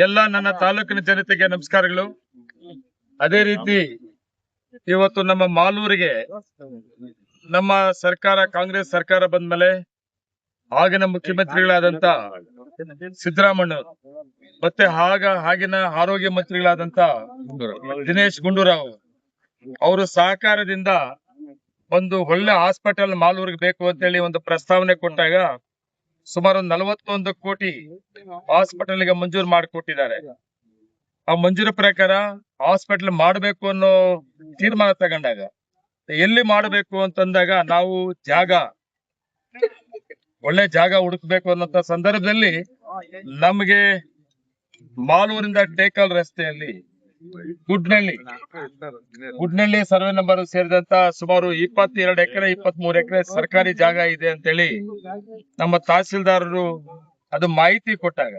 ಎಲ್ಲ ನನ್ನ ತಾಲೂಕಿನ ಜನತೆಗೆ ನಮಸ್ಕಾರಗಳು. ಅದೇ ರೀತಿ ಇವತ್ತು ನಮ್ಮ ಮಾಲೂರಿಗೆ ನಮ್ಮ ಸರ್ಕಾರ, ಕಾಂಗ್ರೆಸ್ ಸರ್ಕಾರ ಬಂದ್ಮೇಲೆ ಆಗಿನ ಮುಖ್ಯಮಂತ್ರಿಗಳಾದಂತ ಸಿದ್ದರಾಮಯ್ಯ ಮತ್ತೆ ಆಗಿನ ಆರೋಗ್ಯ ಮಂತ್ರಿಗಳಾದಂತ ದಿನೇಶ್ ಗುಂಡೂರಾವ್ ಅವರು ಸಹಕಾರದಿಂದ ಒಂದು ಒಳ್ಳೆ ಹಾಸ್ಪಿಟಲ್ ಮಾಲೂರಿಗೆ ಬೇಕು ಅಂತೇಳಿ ಒಂದು ಪ್ರಸ್ತಾವನೆ ಕೊಟ್ಟಾಗ ಸುಮಾರು 41 ಕೋಟಿ ಹಾಸ್ಪಿಟಲ್ಗೆ ಮಂಜೂರು ಮಾಡಿಕೊಟ್ಟಿದ್ದಾರೆ. ಆ ಮಂಜೂರು ಪ್ರಕಾರ ಹಾಸ್ಪಿಟಲ್ ಮಾಡಬೇಕು ಅನ್ನೋ ತೀರ್ಮಾನ ತಗೊಂಡಾಗ ಎಲ್ಲಿ ಮಾಡಬೇಕು ಅಂತಂದಾಗ ನಾವು ಒಳ್ಳೆ ಜಾಗ ಹುಡುಕ್ಬೇಕು ಅನ್ನೋ ಸಂದರ್ಭದಲ್ಲಿ ನಮಗೆ ಮಾಲೂರಿಂದ ಟೇಕಲ್ ರಸ್ತೆಯಲ್ಲಿ ಗುಡ್ನಳ್ಳಿ ಸರ್ವೆ ನಂಬರ್ ಸೇರಿದಂತ ಸುಮಾರು 22 ಎಕರೆ 23 ಎಕರೆ ಸರ್ಕಾರಿ ಜಾಗ ಇದೆ ಅಂತೇಳಿ ನಮ್ಮ ತಹಸೀಲ್ದಾರರು ಅದು ಮಾಹಿತಿ ಕೊಟ್ಟಾಗ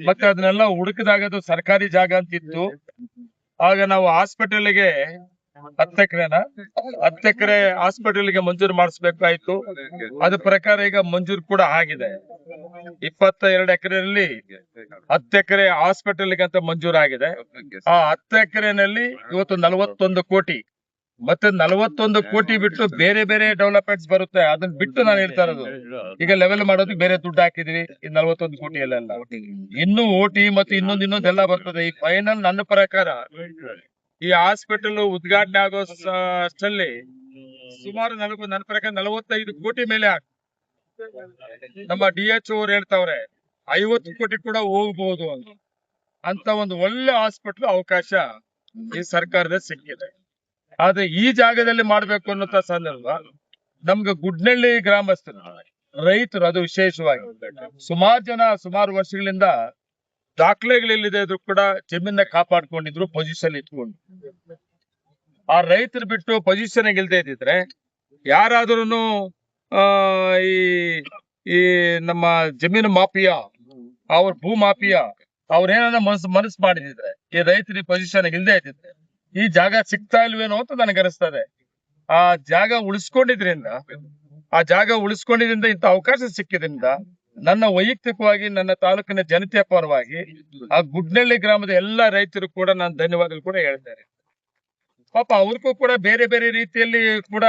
ಮತ್ತೆ ಅದನ್ನೆಲ್ಲ ಹುಡುಕಿದಾಗ ಅದು ಸರ್ಕಾರಿ ಜಾಗ ಅಂತಿತ್ತು. ಆಗ ನಾವು ಹಾಸ್ಪಿಟಲ್ಗೆ 10 ಎಕರೆ ಹಾಸ್ಪಿಟಲ್ಗೆ ಮಂಜೂರು ಮಾಡಿಸ್ಬೇಕಾಯ್ತು. ಅದ ಪ್ರಕಾರ ಈಗ ಮಂಜೂರು ಕೂಡ ಆಗಿದೆ. 22 ಎಕರೆಯಲ್ಲಿ 10 ಎಕರೆ ಹಾಸ್ಪಿಟಲ್ಗೆ ಅಂತ ಮಂಜೂರು ಆಗಿದೆ. ಆ 10 ಎಕರೆನಲ್ಲಿ ಇವತ್ತು 41 ಕೋಟಿ ಮತ್ತೆ 41 ಕೋಟಿ ಬಿಟ್ಟು ಬೇರೆ ಬೇರೆ ಡೆವಲಪ್ಮೆಂಟ್ಸ್ ಬರುತ್ತೆ. ಅದನ್ನ ಬಿಟ್ಟು ನಾನು ಹೇಳ್ತಾ ಇರೋದು, ಈಗ ಲೆವೆಲ್ ಮಾಡೋದಕ್ಕೆ ಬೇರೆ ದುಡ್ಡು ಹಾಕಿದ್ವಿ. ಈ 41 ಕೋಟಿ ಎಲ್ಲ ಇನ್ನು ಓಟಿ ಮತ್ತೆ ಇನ್ನೊಂದೆಲ್ಲ ಬರ್ತದೆ. ಈ ಫೈನಲ್ ನನ್ನ ಪ್ರಕಾರ ಈ ಹಾಸ್ಪಿಟಲ್ ಉದ್ಘಾಟನೆ ಆಗೋ ಅಷ್ಟರಲ್ಲಿ ಸುಮಾರು ನನ್ನ ಪ್ರಕಾರ 45 ಕೋಟಿ ಮೇಲೆ ನಮ್ಮ DHO ಅವ್ರು ಹೇಳ್ತಾವ್ರೆ 50 ಕೋಟಿ ಕೂಡ ಹೋಗ್ಬಹುದು ಅಂತ ಒಂದು ಒಳ್ಳೆ ಹಾಸ್ಪಿಟಲ್ ಅವಕಾಶ ಈ ಸರ್ಕಾರದ ಸಿಕ್ಕಿದೆ. ಆದ್ರೆ ಈ ಜಾಗದಲ್ಲಿ ಮಾಡ್ಬೇಕು ಅನ್ನೋ ಸಂದರ್ಭ ನಮ್ಗೆ ಗುಡ್ನಳ್ಳಿ ಗ್ರಾಮಸ್ಥರು, ರೈತರು, ಅದು ವಿಶೇಷವಾಗಿ ಸುಮಾರು ವರ್ಷಗಳಿಂದ ದಾಖಲೆಗಳಿಲ್ಲದೆ ಇದ್ರು ಕೂಡ ಜಮೀನ ಕಾಪಾಡ್ಕೊಂಡಿದ್ರು, ಪೊಸಿಷನ್ ಇಟ್ಕೊಂಡು. ಆ ರೈತರು ಬಿಟ್ಟು ಪೊಸಿಷನ್ ಇಲ್ದೇ ಇದ್ದಿದ್ರೆ ಯಾರಾದ್ರೂ ಈ ನಮ್ಮ ಜಮೀನು ಮಾಫಿಯಾ, ಅವ್ರ ಭೂ ಮಾಫಿಯಾ ಅವ್ರೇನ ಮನಸ್ಸು ಮಾಡಿದ್ರೆ ಈ ರೈತರಿಗೆ ಪೊಸಿಷನ್ ಇಲ್ದೇ ಇದ್ದಿದ್ರೆ ಈ ಜಾಗ ಸಿಗ್ತಾ ಇಲ್ವೇನೋ ಅಂತ ನನಗೆ ಅನಿಸ್ತದೆ. ಆ ಜಾಗ ಉಳಿಸ್ಕೊಂಡಿದ್ರಿಂದ ಇಂಥ ಅವಕಾಶ ಸಿಕ್ಕಿದ್ರಿಂದ ನನ್ನ ವೈಯಕ್ತಿಕವಾಗಿ ನನ್ನ ತಾಲೂಕಿನ ಜನತೆಯ ಪರವಾಗಿ ಆ ಗುಡ್ನಳ್ಳಿ ಗ್ರಾಮದ ಎಲ್ಲಾ ರೈತರು ಕೂಡ ನಾನು ಧನ್ಯವಾದಗಳು ಕೂಡ ಹೇಳ್ತೇನೆ. ಪಾಪ ಅವ್ರಿಗೂ ಕೂಡ ಬೇರೆ ಬೇರೆ ರೀತಿಯಲ್ಲಿ ಕೂಡ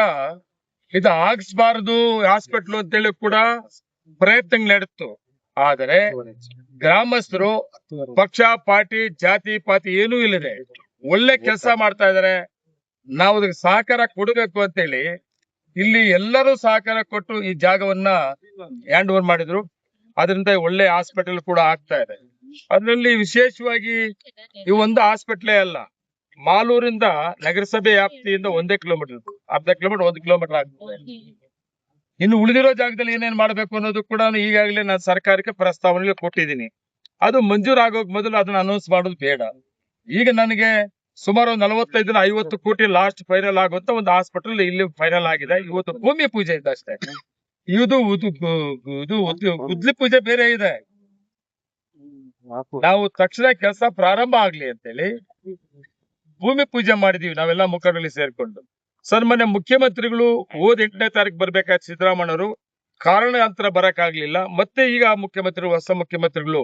ಇದು ಆಗಿಸ್ಬಾರ್ದು ಹಾಸ್ಪಿಟ್ಲು ಅಂತೇಳಿ ಕೂಡ ಪ್ರಯತ್ನ ನಡೆತು. ಆದರೆ ಗ್ರಾಮಸ್ಥರು ಪಕ್ಷ ಪಾರ್ಟಿ ಜಾತಿ ಪಾತಿ ಏನೂ ಇಲ್ಲದೆ ಒಳ್ಳೆ ಕೆಲಸ ಮಾಡ್ತಾ ಇದಾರೆ. ನಾವು ಅದಕ್ಕೆ ಸಹಕಾರ ಕೊಡಬೇಕು ಅಂತೇಳಿ ಇಲ್ಲಿ ಎಲ್ಲರೂ ಸಹಕಾರ ಕೊಟ್ಟು ಈ ಜಾಗವನ್ನ ಹ್ಯಾಂಡ್ ಓವರ್ ಮಾಡಿದ್ರು. ಅದರಿಂದ ಒಳ್ಳೆ ಹಾಸ್ಪಿಟಲ್ ಕೂಡ ಆಗ್ತಾ ಇದೆ. ಅದರಲ್ಲಿ ವಿಶೇಷವಾಗಿ ಈ ಒಂದು ಹಾಸ್ಪಿಟ್ಲೇ ಅಲ್ಲ, ಮಾಲೂರಿಂದ ನಗರಸಭೆ ವ್ಯಾಪ್ತಿಯಿಂದ 1 ಕಿಲೋಮೀಟರ್, ಅರ್ಧ ಕಿಲೋಮೀಟರ್ 1 ಕಿಲೋಮೀಟರ್ ಆಗ್ತದೆ. ಇನ್ನು ಉಳಿದಿರೋ ಜಾಗದಲ್ಲಿ ಏನೇನ್ ಮಾಡ್ಬೇಕು ಅನ್ನೋದು ಕೂಡ ಈಗಾಗಲೇ ನಾನು ಸರ್ಕಾರಕ್ಕೆ ಪ್ರಸ್ತಾವನೆ ಕೊಟ್ಟಿದ್ದೀನಿ. ಅದು ಮಂಜೂರು ಆಗೋಕ್ ಮೊದಲು ಅದನ್ನ ಅನೌನ್ಸ್ ಮಾಡೋದು ಬೇಡ. ಈಗ ನನಗೆ ಸುಮಾರು 45-50 ಕೋಟಿ ಲಾಸ್ಟ್ ಫೈನಲ್ ಆಗುವಂತ ಒಂದು ಹಾಸ್ಪಿಟಲ್ ಇಲ್ಲಿ ಫೈನಲ್ ಆಗಿದೆ. ಇವತ್ತು ಭೂಮಿ ಪೂಜೆ ಇದೆ ಅಷ್ಟೇ. ಇದು ಗುದ್ಲಿ ಪೂಜೆ ಬೇರೆ ಇದೆ. ನಾವು ತಕ್ಷಣ ಕೆಲಸ ಪ್ರಾರಂಭ ಆಗ್ಲಿ ಅಂತೇಳಿ ಭೂಮಿ ಪೂಜೆ ಮಾಡಿದೀವಿ ನಾವೆಲ್ಲ ಮುಖಂಡರಲ್ಲಿ ಸೇರ್ಕೊಂಡು. ಸರ್, ಮೊನ್ನೆ ಮುಖ್ಯಮಂತ್ರಿಗಳು 8ನೇ ತಾರೀಕು ಬರ್ಬೇಕಾದ ಸಿದ್ದರಾಮಯ್ಯವರು ಕಾರಣಾಂತರ ಬರಕ್ಕಾಗ್ಲಿಲ್ಲ. ಮತ್ತೆ ಈಗ ಮುಖ್ಯಮಂತ್ರಿಗಳು, ಹೊಸ ಮುಖ್ಯಮಂತ್ರಿಗಳು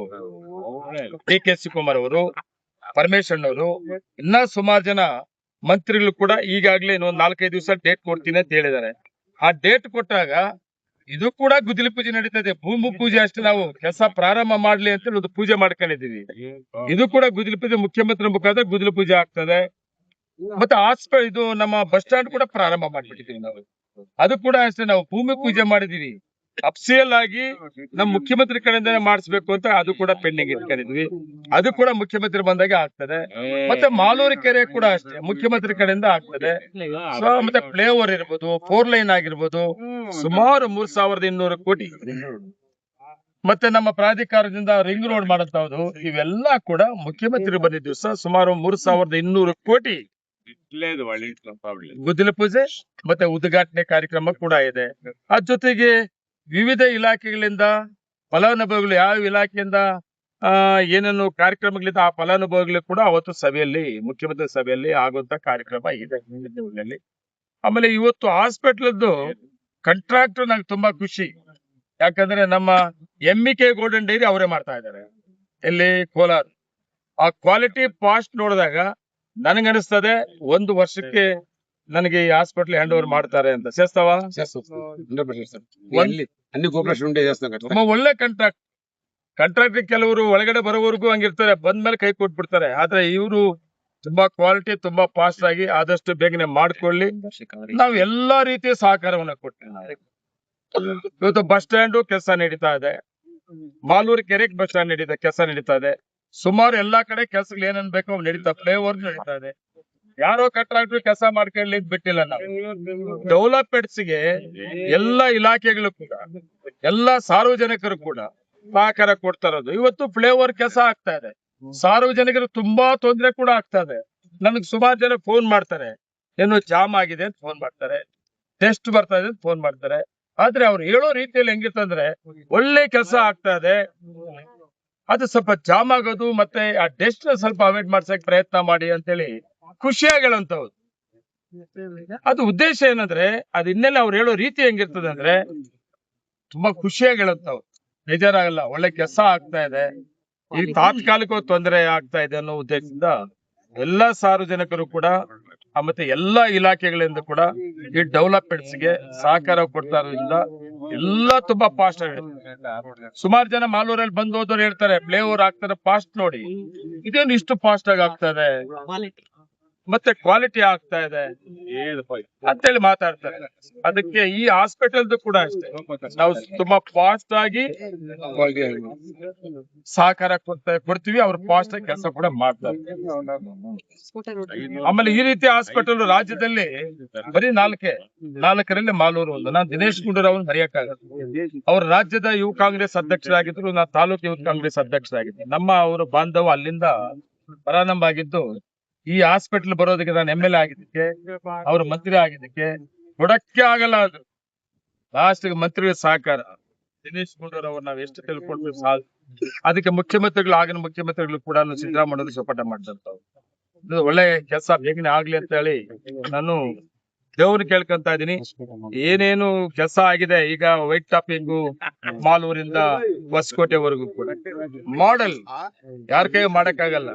DK ಶಿವಕುಮಾರ್ ಅವರು, ಪರಮೇಶ್ವರನವರು, ಇನ್ನ ಸುಮಾರು ಜನ ಮಂತ್ರಿಗಳು ಕೂಡ ಈಗಾಗಲೇ ಇನ್ನೊಂದು 4-5 ದಿವಸ ಡೇಟ್ ಕೊಡ್ತೀನಿ ಅಂತ ಹೇಳಿದ್ದಾರೆ. ಆ ಡೇಟ್ ಕೊಟ್ಟಾಗ ಇದು ಕೂಡ ಗುದ್ದಲಿ ಪೂಜೆ ನಡೀತದೆ. ಭೂಮಿ ಪೂಜೆ ಅಷ್ಟೇ, ನಾವು ಕೆಲಸ ಪ್ರಾರಂಭ ಮಾಡ್ಲಿ ಅಂತ ಒಂದು ಪೂಜೆ ಮಾಡ್ಕೊಂಡಿದೀವಿ. ಇದು ಕೂಡ ಗುದ್ದಲಿ ಪೂಜೆ ಮುಖ್ಯಮಂತ್ರಿ ಮುಖಾಂತರ ಗುದ್ದಲಿ ಪೂಜೆ ಆಗ್ತದೆ. ಮತ್ತೆ ಇದು ನಮ್ಮ ಬಸ್ ಸ್ಟಾಂಡ್ ಕೂಡ ಪ್ರಾರಂಭ ಮಾಡ್ಬಿಟ್ಟಿದೀವಿ ನಾವು. ಅದು ಕೂಡ ಅಷ್ಟೇ, ನಾವು ಭೂಮಿ ಪೂಜೆ ಮಾಡಿದೀವಿ. ಅಫ್ಸಿಯಲ್ ಆಗಿ ನಮ್ಮ ಮುಖ್ಯಮಂತ್ರಿ ಕಡೆಯಿಂದ ಮಾಡಿಸ್ಬೇಕು ಅಂತ ಅದು ಕೂಡ ಪೆಂಡಿಂಗ್ ಇಟ್ಕೊಂಡಿದ್ವಿ. ಅದು ಕೂಡ ಮುಖ್ಯಮಂತ್ರಿ ಬಂದಾಗ ಆಗ್ತದೆ. ಮತ್ತೆ ಮಾಲೂರು ಕೆರೆ ಕೂಡ ಅಷ್ಟೇ ಮುಖ್ಯಮಂತ್ರಿ ಕಡೆಯಿಂದ ಆಗ್ತದೆ. ಮತ್ತೆ ಫ್ಲೈ ಓವರ್ ಇರ್ಬೋದು, 4 ಲೈನ್ ಆಗಿರ್ಬೋದು, ಸುಮಾರು 3,200 ಕೋಟಿ. ಮತ್ತೆ ನಮ್ಮ ಪ್ರಾಧಿಕಾರದಿಂದ ರಿಂಗ್ ರೋಡ್ ಮಾಡುತ್ತವುದು, ಇವೆಲ್ಲ ಕೂಡ ಮುಖ್ಯಮಂತ್ರಿ ಬಂದ ದಿವಸ ಸುಮಾರು 3,200 ಕೋಟಿ ಗುದ್ದಲಿ ಪೂಜೆ ಮತ್ತೆ ಉದ್ಘಾಟನೆ ಕಾರ್ಯಕ್ರಮ ಕೂಡ ಇದೆ. ಅದ್ ಜೊತೆಗೆ ವಿವಿಧ ಇಲಾಖೆಗಳಿಂದ ಫಲಾನುಭವಿಗಳು ಯಾವ ಇಲಾಖೆಯಿಂದ ಏನೇನು ಕಾರ್ಯಕ್ರಮಗಳಿಂದ ಆ ಫಲಾನುಭವಿಗಳು ಕೂಡ ಅವತ್ತು ಸಭೆಯಲ್ಲಿ, ಮುಖ್ಯಮಂತ್ರಿ ಸಭೆಯಲ್ಲಿ ಆಗುವಂತ ಕಾರ್ಯಕ್ರಮ ಇದೆ. ಆಮೇಲೆ ಇವತ್ತು ಹಾಸ್ಪಿಟಲ್ದು ಕಾಂಟ್ರಾಕ್ಟ್ ನಂಗೆ ತುಂಬಾ ಖುಷಿ. ಯಾಕಂದ್ರೆ ನಮ್ಮ MK ಗೋಲ್ಡನ್ ಡೈರಿ ಅವರೇ ಮಾಡ್ತಾ ಇದ್ದಾರೆ, ಎಲ್ಲಿ ಕೋಲಾರ. ಆ ಕ್ವಾಲಿಟಿ ಪಾಸ್ಟ್ ನೋಡಿದಾಗ ನನಗನ್ನಿಸ್ತದೆ 1 ವರ್ಷಕ್ಕೆ ನನಗೆ ಈ ಹಾಸ್ಪಿಟಲ್ ಹ್ಯಾಂಡ್ ಓವರ್ ಮಾಡ್ತಾರೆ ಅಂತ. ಸೇರ್ತಾವ ಅన్ని ಕೋಪರೇಷನ್ ఉండే చేస్తాం కదా. ತುಂಬಾ ಒಳ್ಳೆ ಕಾಂಟ್ರಾಕ್ಟ್ ಕೆಲವರು ಒಳಗಡೆ ಬರೋವರೆಗೂ ಹಂಗಿರ್ತಾರೆ, ಬಂದ್ಮೇಲೆ ಕೈ ಕೊಟ್ಬಿಡ್ತಾರೆ. ಆದ್ರೆ ಇವರು ತುಂಬಾ ಕ್ವಾಲಿಟಿ, ತುಂಬಾ ಫಾಸ್ಟ್ ಆಗಿ ಆದಷ್ಟು ಬೇಗನೆ ಮಾಡ್ಕೊಳ್ಳಿ. ನಾವು ಎಲ್ಲಾ ರೀತಿಯ ಸಹಕಾರವನ್ನ ಕೊಟ್ಟಿದ್ದೀವಿ. ಇವತ್ತು ಬಸ್ ಸ್ಟ್ಯಾಂಡ್ ಕೆಲಸ ನಡೀತಾ ಇದೆ, ಮಾಲೂರು ಕೆರೆ ಬಸ್ ಸ್ಟ್ಯಾಂಡ್ ಕೆಲಸ ನಡೀತಾ ಇದೆ. ಸುಮಾರು ಎಲ್ಲಾ ಕಡೆ ಕೆಲಸಗಳು ಏನೇನ್ ಬೇಕೋ ಅವು ನಡೀತಾ, ಫ್ಲೈಓವರ್ ನಡೀತಾ ಇದೆ. ಯಾರೋ ಕಾಂಟ್ರಾಕ್ಟರ್ ಕೆಲಸ ಮಾಡ್ಕೊಳ್ಳಿ ಬಿಟ್ಟಿಲ್ಲ. ನಾವು ಡೆವಲಪ್ಮೆಂಟ್ಸ್ ಗೆ ಎಲ್ಲಾ ಇಲಾಖೆಗಳು ಕೂಡ, ಎಲ್ಲಾ ಸಾರ್ವಜನಿಕರು ಕೂಡ ಸಹಕಾರ ಕೊಡ್ತಾ ಇರೋದು. ಇವತ್ತು ಫ್ಲೈಓವರ್ ಕೆಲಸ ಆಗ್ತಾ ಇದೆ, ಸಾರ್ವಜನಿಕರು ತುಂಬಾ ತೊಂದರೆ ಕೂಡ ಆಗ್ತಾ ಇದೆ. ನನಗೆ ಸುಮಾರು ಜನ ಫೋನ್ ಮಾಡ್ತಾರೆ, ಏನು ಜಾಮ್ ಆಗಿದೆ ಅಂತ ಫೋನ್ ಮಾಡ್ತಾರೆ, ಟೆಸ್ಟ್ ಬರ್ತಾ ಇದೆ ಅಂತ ಫೋನ್ ಮಾಡ್ತಾರೆ. ಆದ್ರೆ ಅವ್ರು ಹೇಳೋ ರೀತಿಯಲ್ಲಿ ಹೆಂಗಿರ್ತಂದ್ರೆ ಒಳ್ಳೆ ಕೆಲಸ ಆಗ್ತಾ ಇದೆ, ಅದು ಸ್ವಲ್ಪ ಜಾಮ್ ಆಗೋದು ಮತ್ತೆ ಆ ಟೆಸ್ಟ್ ಸ್ವಲ್ಪ ಅವಾಯ್ಡ್ ಮಾಡ್ಸಕ್ ಪ್ರಯತ್ನ ಮಾಡಿ ಅಂತೇಳಿ ಖುಷಿಯಾಗಿ ಹೇಳೋಂಥವ್ರು. ಅದು ಉದ್ದೇಶ ಏನಂದ್ರೆ ಅದು ಇನ್ನೆಲ್ಲ ಅವ್ರು ಹೇಳೋ ರೀತಿ ಹೆಂಗಿರ್ತದೆ ಅಂದ್ರೆ ತುಂಬಾ ಖುಷಿಯಾಗಿ ಹೇಳೋಂಥವ್ರು, ಬೇಜಾರಾಗಲ್ಲ, ಒಳ್ಳೆ ಕೆಲಸ ಆಗ್ತಾ ಇದೆ, ಈಗ ತಾತ್ಕಾಲಿಕ ತೊಂದರೆ ಆಗ್ತಾ ಇದೆ ಅನ್ನೋ ಉದ್ದೇಶದಿಂದ ಎಲ್ಲಾ ಸಾರ್ವಜನಿಕರು ಕೂಡ ಮತ್ತೆ ಎಲ್ಲಾ ಇಲಾಖೆಗಳಿಂದ ಕೂಡ ಈ ಡೆವಲಪ್ಮೆಂಟ್ಸ್ ಗೆ ಸಹಕಾರ ಕೊಡ್ತಾ ಇರೋದ್ರಿಂದ ಎಲ್ಲ ತುಂಬಾ ಫಾಸ್ಟ್ ಆಗಿದೆ. ಸುಮಾರು ಜನ ಮಾಲೂರಲ್ಲಿ ಬಂದು ಹೋದವ್ರು ಹೇಳ್ತಾರೆ ಫ್ಲೈಓವರ್ ಆಗ್ತಾರೆ ಫಾಸ್ಟ್ ನೋಡಿ, ಇದೇನು ಇಷ್ಟು ಫಾಸ್ಟ್ ಆಗಿ ಆಗ್ತಾ ಇದೆ, ಮತ್ತೆ ಕ್ವಾಲಿಟಿ ಆಗ್ತಾ ಇದೆ ಅಂತೇಳಿ ಮಾತಾಡ್ತಾರೆ. ಅದಕ್ಕೆ ಈ ಹಾಸ್ಪಿಟಲ್ ಕೂಡ ಅಷ್ಟೇ, ನಾವು ತುಂಬಾ ಫಾಸ್ಟ್ ಆಗಿ ಸಹಕಾರ ಕೊಡ್ತೀವಿ, ಅವ್ರು ಫಾಸ್ಟ್ ಆಗಿ ಕೆಲಸ ಕೂಡ ಮಾಡ್ತಾರೆ. ಆಮೇಲೆ ಈ ರೀತಿ ಹಾಸ್ಪಿಟಲ್ ರಾಜ್ಯದಲ್ಲಿ ಬರೀ 4ರಲ್ಲಿ ಮಾಲೂರು ಒಂದು. ನಾನು ದಿನೇಶ್ ಗುಂಡೂರಾವ್ ಮರೆಯಕ್ಕಾಗಲ್ಲ. ಅವ್ರ ರಾಜ್ಯದ ಯುವ ಕಾಂಗ್ರೆಸ್ ಅಧ್ಯಕ್ಷರಾಗಿದ್ರು, ನಾನು ತಾಲೂಕು ಯುವ ಕಾಂಗ್ರೆಸ್ ಅಧ್ಯಕ್ಷರಾಗಿದ್ದೆ. ನಮ್ಮ ಅವರು ಬಾಂಧವ ಅಲ್ಲಿಂದ ಪ್ರಾರಂಭ ಆಗಿದ್ದು. ಈ ಹಾಸ್ಪಿಟಲ್ ಬರೋದಕ್ಕೆ ನಾನು MLA ಆಗಿದ್ದಕ್ಕೆ, ಅವ್ರ ಮಂತ್ರಿ ಆಗಿದ್ದಕ್ಕೆ ಕೊಡಕ್ಕೆ ಆಗಲ್ಲ. ಅದು ಲಾಸ್ಟ್ ಮಂತ್ರಿಗಳ ಸಹಕಾರ, ದಿನೇಶ್ ಗುಂಡೂರಾವ್ ನಾವು ಎಷ್ಟು ತಿಳ್ಕೊಂಡ್ರು ಸಾಕು. ಅದಕ್ಕೆ ಮುಖ್ಯಮಂತ್ರಿಗಳು, ಆಗಿನ ಮುಖ್ಯಮಂತ್ರಿಗಳು ಕೂಡ ಸಿದ್ದರಾಮಯ್ಯ ಸಪೋರ್ಟ್ ಮಾಡಿದಂತವ್ರು. ಇದು ಒಳ್ಳೆ ಕೆಲಸ ಬೇಗನೆ ಆಗ್ಲಿ ಅಂತ ಹೇಳಿ ನಾನು ದೇವ್ರು ಕೇಳ್ಕೊಂತ ಇದೀನಿ. ಏನೇನು ಕೆಲಸ ಆಗಿದೆ ಈಗ, ವೈಟ್ ಟಾಪಿಂಗು ಮಾಲೂರಿಂದ ಹೊಸಕೋಟೆವರೆಗೂ ಕೂಡ ಮಾಡೆಲ್ ಯಾರ ಕೈ ಮಾಡಕ್ಕಾಗಲ್ಲ.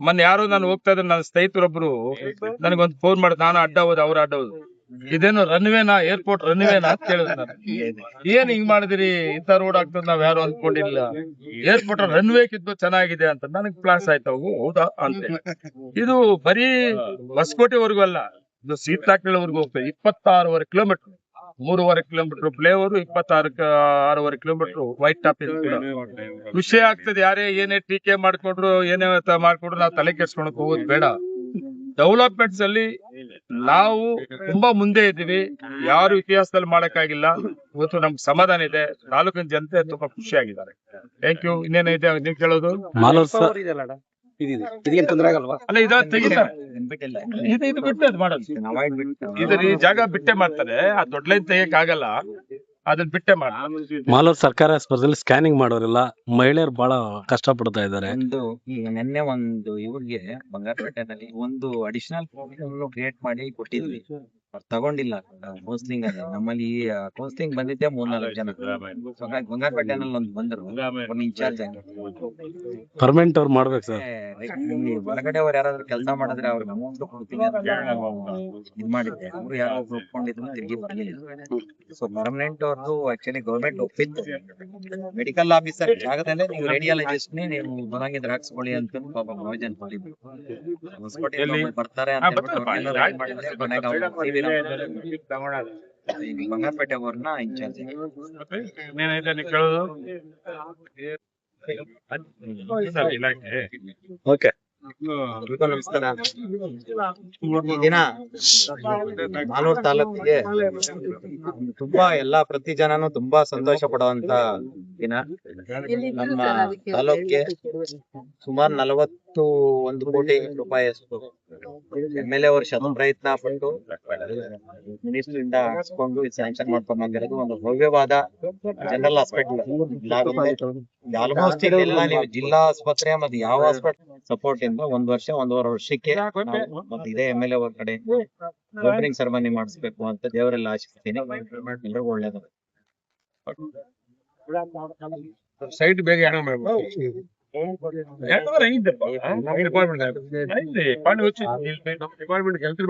ಮೊನ್ನೆ ಯಾರು ನಾನು ಹೋಗ್ತಾ ಇದ್ರೆ ನನ್ನ ಸ್ನೇಹಿತರೊಬ್ರು ನನಗೊಂದು ಫೋನ್ ಮಾಡಿದ್, ನಾನು ಅಡ್ಡ ಹೋದ್, ಅವ್ರು ಅಡ್ಡ ಹೋದ್, ಇದೇನು ರನ್ವೇನಾ, ಏರ್ಪೋರ್ಟ್ ರನ್ವೇನಾ ಅಂತ ಕೇಳಿದ್ರು. ಏನ್ ಹಿಂಗ್ ಮಾಡಿದಿರಿ, ಇಂಥ ರೋಡ್ ಆಗ್ತದೆ ನಾವ್ ಯಾರು ಅನ್ಕೊಂಡಿಲ್ಲ, ಏರ್ಪೋರ್ಟ್ ರನ್ವೇ ಕಿದ್ದು ಚೆನ್ನಾಗಿದೆ ಅಂತ. ನನಗ್ ಪ್ಲಾಸ್ ಆಯ್ತವು. ಹೌದಾ ಅಂತ. ಇದು ಬರೀ ಹೊಸಕೋಟೆವರೆಗೂ ಅಲ್ಲ, ಇದು ಸೀತಾಕ್ಳವರೆಗೂ ಹೋಗ್ತದೆ. 26.5 kilometre, 3.5 kilometre flyover, 26.5 kilometre white top. ಖುಷಿ ಆಗ್ತದೆ. ಯಾರೇ ಏನೇ ಟೀಕೆ ಮಾಡ್ಕೊಂಡ್ರು, ಏನೇ ಮಾಡ್ಕೊಂಡ್ರು ನಾವು ತಲೆ ಕೆಡ್ಸ್ಕೊಳಕ್ ಹೋಗೋದು ಬೇಡ. ಡೆವಲಪ್ಮೆಂಟ್ಸ್ ಅಲ್ಲಿ ನಾವು ತುಂಬಾ ಮುಂದೆ ಇದ್ದೀವಿ, ಯಾರು ಇತಿಹಾಸದಲ್ಲಿ ಮಾಡಕ್ಕಾಗಿಲ್ಲ. ಇವತ್ತು ನಮ್ಗೆ ಸಮಾಧಾನ ಇದೆ, ತಾಲೂಕಿನ ಜನತೆ ತುಂಬಾ ಖುಷಿಯಾಗಿದ್ದಾರೆ. Thank you. ಇನ್ನೇನಿದೆ ನೀವು ಕೇಳೋದು? ಅಲ್ಲ, ಇದ ತೆಗಿತಾರೆ, ಇದು ಬಿಟ್ಟು ಅದು ಮಾಡೋದು. ಇದ್ರ ಈ ಜಾಗ ಬಿಟ್ಟೆ ಮಾಡ್ತಾರೆ, ಆ ದೊಡ್ಡ ಲೈನ್ ತೆಗಿಯಕ್ ಆಗಲ್ಲ, ಅದನ್ನ ಬಿಟ್ಟೆ ಮಾಡಿ. ಮಾಲೂರು ಸರ್ಕಾರಿ ಆಸ್ಪತ್ರೆಯಲ್ಲಿ ಸ್ಕ್ಯಾನಿಂಗ್ ಮಾಡೋರಿಲ್ಲ, ಮಹಿಳೆಯರು ಬಹಳ ಕಷ್ಟ ಪಡ್ತಾ ಇದ್ದಾರೆ. ಈಗ ನಿನ್ನೆ ಒಂದು ಇವ್ರಿಗೆ ಬಂಗಾರಪೇಟೆನಲ್ಲಿ ಒಂದು ಅಡಿಷನಲ್ ಕ್ರಿಯೇಟ್ ಮಾಡಿ ಕೊಟ್ಟಿದ್ವಿ, ಅವ್ರು ತಗೊಂಡಿಲ್ಲ ಕೌನ್ಸಿಲಿಂಗ್. ನಮ್ಮಲ್ಲಿ ಕೌನ್ಸಿಲಿಂಗ್ ಬಂದಿದ್ದೆ 3-4 ಜನ. ಬಂಗಾರಪೇಟೆನಲ್ಲಿ ಒಂದು ಬಂದ್ರು, ಒಂದು ಇನ್ಚಾರ್ಜ್ ಆಗಿ. ಪರ್ಮನೆಂಟ್ ಅವ್ರು ಮಾಡ್ಬೇಕು ಸರ್. ಹೊರಗಡೆ ಅವ್ರು ಯಾರಾದ್ರೂ ಕೆಲಸ ಮಾಡಿದ್ರೆ ಅವ್ರಿಗೆ ಅಮೌಂಟ್ ಕೊಡ್ತೀವಿ ಅಂತ ಇದ್ ಮಾಡಿದ್ದೆ. ಅವ್ರು ಯಾರೋ ಒಪ್ಕೊಂಡಿದ್ರು, ತಿರುಗಿ ಬರ್ಲಿಲ್ಲ. ಸೊ ಪರ್ಮನೆಂಟ್ ಅವ್ರದ್ದು ಆಕ್ಚುಲಿ ಗೌರ್ಮೆಂಟ್ ಒಪ್ಪಿತ್ತು. ಮೆಡಿಕಲ್ ಆಫೀಸರ್ ಜಾಗದಲ್ಲೇ ನೀವು ರೇಡಿಯಾಲಜಿಸ್ಟ್ ನೀವು ಬರಂಗಿದ್ರೆ ಹಾಕ್ಸ್ಕೊಳ್ಳಿ ಅಂತ ಪಾಪ ಪ್ರಯೋಜನ ಮಾಡಿದ್ರು. ಹೊಸಕೋಟೆಯಲ್ಲಿ ಬರ್ತಾರೆ ಅಂತ ಬಂಗಾರಪೇಟೆ ಅವ್ರನ್ನ ಇನ್ಚಾರ್ಜ್. ಇನ್ನೇನೈತೆ ನೀವು ಕೇಳೋದು? ಓಕೆ, ನಮಸ್ಕಾರ. ಈ ದಿನ ಮಾಲೂರು ತಾಲೂಕಿಗೆ ತುಂಬಾ ಪ್ರತಿ ಜನನು ತುಂಬಾ ಸಂತೋಷ ಪಡುವಂತ ದಿನ. ನಮ್ಮ ತಾಲೂಕಿಗೆ ಸುಮಾರು 41 ಕೋಟಿ ರೂಪಾಯಿ MLA ಅವರು ಶತ ಪ್ರಯತ್ನ ಪಟ್ಟು ಮಿನಿಸ್ಟರ್ ಇಂದ ಹಾಕ್ಸ್ಕೊಂಡು ಸ್ಯಾಂಕ್ಷನ್ ಮಾಡ್ಕೊಂಡು ಬಂದಿರೋದು ಒಂದು ಭವ್ಯವಾದ ಜನರಲ್ ಹಾಸ್ಪಿಟಲ್. ಆಲ್ಮೋಸ್ಟ್ ಇಲ್ಲ, ನೀವು ಜಿಲ್ಲಾ ಆಸ್ಪತ್ರೆ ಮತ್ತೆ ಯಾವ ಹಾಸ್ಪಿಟಲ್ ಸಪೋರ್ಟ್ ಇಂದ 1 ವರ್ಷ 1.5 ವರ್ಷಕ್ಕೆ ಮತ್ತೆ ಇದೇ MLA ಅವ್ರ ಕಡೆ ಓಪನಿಂಗ್ ಸೆರೆಮನಿ ಮಾಡಿಸ್ಬೇಕು ಅಂತ ದೇವರೆಲ್ಲ ಆಶಿಸ್ತೀನಿ. ಎಲ್ರಿಗೂ ಒಳ್ಳೇದು. ಸೈಟ್ ಬೇಗ ಹಣ ಮಾಡ್ಬೋದು. 2005 ನಮ್ಮ ಡಿಪಾರ್ಟ್ಮೆಂಟ್ అయింది పని వచ్చి ಡಿಪಾರ್ಟ್ಮೆಂಟ್ ಹೆಲ್ತ್